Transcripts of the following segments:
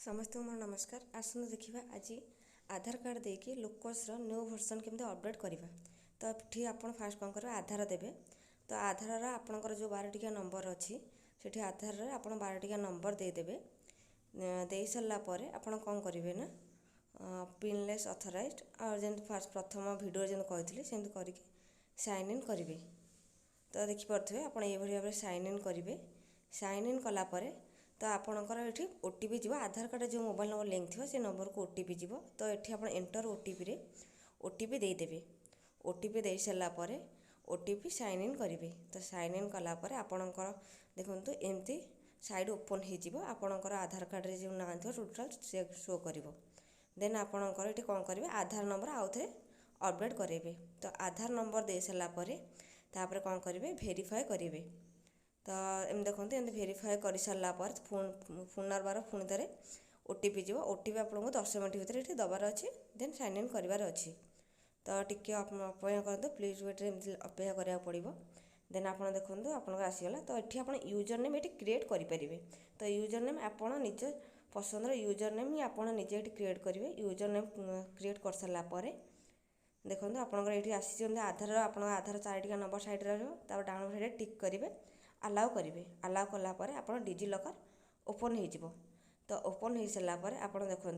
समस्त मोर नमस्कार। आसनु देखिबा आज आधार कार्ड देकी लोकस रो न्यू वर्जन केमते अपडेट करबा। तो ठीक आपण फास्ट कोन करबा आधार देबे। तो आधार रा आपनकर जो 12 टिका नंबर अछि सेठी आधार रे आपण 12 टिका नंबर दे देबे। देई सल्ला परे आपण कोन करिवे ना पिनलेस ऑथराइज्ड और जेंत फास्ट प्रथम वीडियो जेंत कहथिली सेंत करिके साइन इन करिवे। तो देखि परथवे आपण ए भरी भाबरे साइन इन करिवे। साइन इन कला परे तो आपणकर ये ओटीपी जीव आधार कार्ड जो मोबाइल नंबर लिंक थी से नंबर को ओटीपी जीव। तो ये आप एंटर ओटीपी रे ओटीपी देदेवे। ओटीपी दे सारा पर ओटीपी साइन इन करेंगे। तो साइन इन कला आपणकर देखो एमती साइड ओपन हो आपणकर आधार कार्ड रे जो ना थो टोटाल से शो कर। देन आपणकर ये कौन करेंगे आधार नंबर आउ थे अपडेट करेंगे। तो आधार नंबर दे सारा पर कौन करेंगे वेरीफाए करेंगे। तो एम देखते एम वेरीफाए कर सारापर पुनर्बार पुणी थे ओटीपी जीव। ओटीपी आपको 10 मिनट भितर ये दबार अच्छी देन साइन इन करार अच्छी। तो टी अपेक्षा करते प्लीज वेट अपेक्षा कराया पड़ो। देन आप देखो आप आसीगला। तो ये आप यूजर नेम ये क्रिएट करेंगे। तो यूजर नेम आप निज पसंद यूजर नेम ही आप निजे क्रिएट करेंगे। यूजर नेम क्रिएट कर सारापर देखो आपंकर ये आसी आधार आधार 4 टिका नंबर साइड रहा डाउन साइड टिक करेंगे अलाउ करेंगे। अलाउ कलापर आप डिजिलकर ओपन हो। तो ओपन हो सारापर आप देखु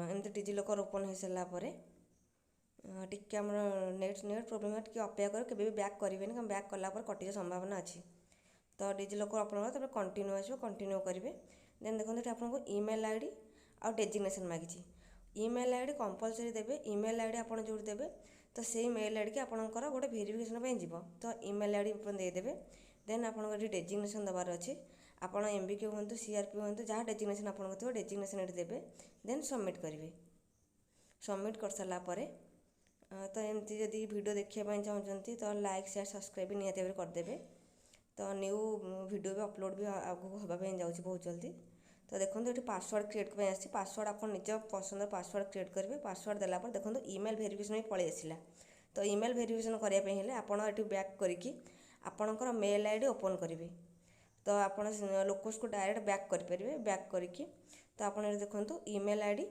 एमती डिजिलकर ओपन हो सारापर टिके आम नेट प्रोब्लेम टी अपेक्षा कर के बैक करेंगे क्या बैक कलापर कटिज संभावना अच्छी। तो डिजिलकर आप कंटिन्यू आसो कंटिन्यू करेंगे। देन देखो ये आपको ईमेल आईडी आउ डेजिग्नेशन मांगी। ईमेल आईडी कंपलसरी देवे। ईमेल आईडी आप जो देवे तो से मेल आईडी की आपंकर गोटे भेरिफिकेशन जीव। तो ईमेल आईडी देदेवे। देन आपको ये डेजिग्नेशन दबार अच्छे आप एमबीके हूँ CRP हूँ जहाँ डेजिग्नेशन आपको डेजिग्नेशन ये देवे। देन सबमिट करेंगे। सबमिट कर सारापर तो एमती जदि वीडियो देखापी चाहते तो लाइक शेयर सब्सक्राइब निहाती भाव करदे। तो न्यू वीडियो भी अपलोड भी आगू हाँपाई जाऊँगी बहुत जल्दी। तो देखो ये पासवर्ड क्रिएट करने आसी पासवर्ड आप निज पसंद पासवर्ड क्रिएट करेंगे। पासवर्ड देलापर देखो ईमेल वेरिफिकेशन भी पलि आसला। तो ईमेल वेरिफिकेशन करने आपड़ ये बैक करके आपणकर मेल आईडी ओपन करेंगे। तो आप लोकस को डायरेक्ट बैक करेंगे। बैक करके तो आप देखो ईमेल आईडी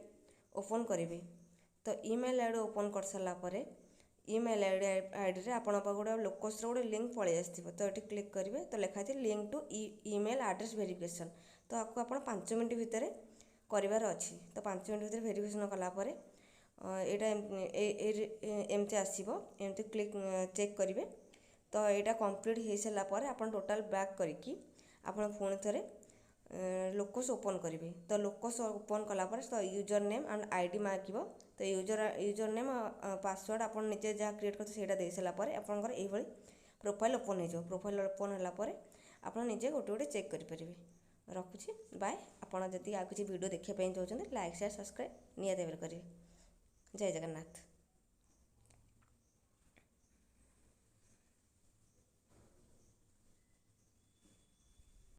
ओपन करेंगे। तो ईमेल आईडी ओपन कर सारापर ईमेल आईडी रे आप गोटे लोकस गोटे लिंक पलि आसो। तो ये क्लिक करेंगे तो लिखा है link to email address verification. तो आपको आप 5 मिनट भितर करार अच्छी। तो 5 मिनट भितर वेरिफिकेशन कलापर यहाँ एमती आसो एमती क्लिक चेक करेंगे। तो यहाँ कंप्लीट हो सारापर आप टोटाल बैक करके आप पुणी थे लोकस ओपन करेंगे। तो लोकस ओपन कलापर तो यूजर नेम एंड आईडी मांग। तो यूजर नेम पासवर्ड आप निजे जहाँ क्रिएट करते दे सारापर आपंकर ये प्रोफाइल ओपन हो। प्रोफाइल ओपन होगापर आप निजे गोटे गोटे चेक करेंगे। रखुची बाय। आपड़ जदि आ किसी वीडियो देखापी चाहते लाइक शेयर सब्सक्राइब निहाती भाव करेंगे। जय जगन्नाथ।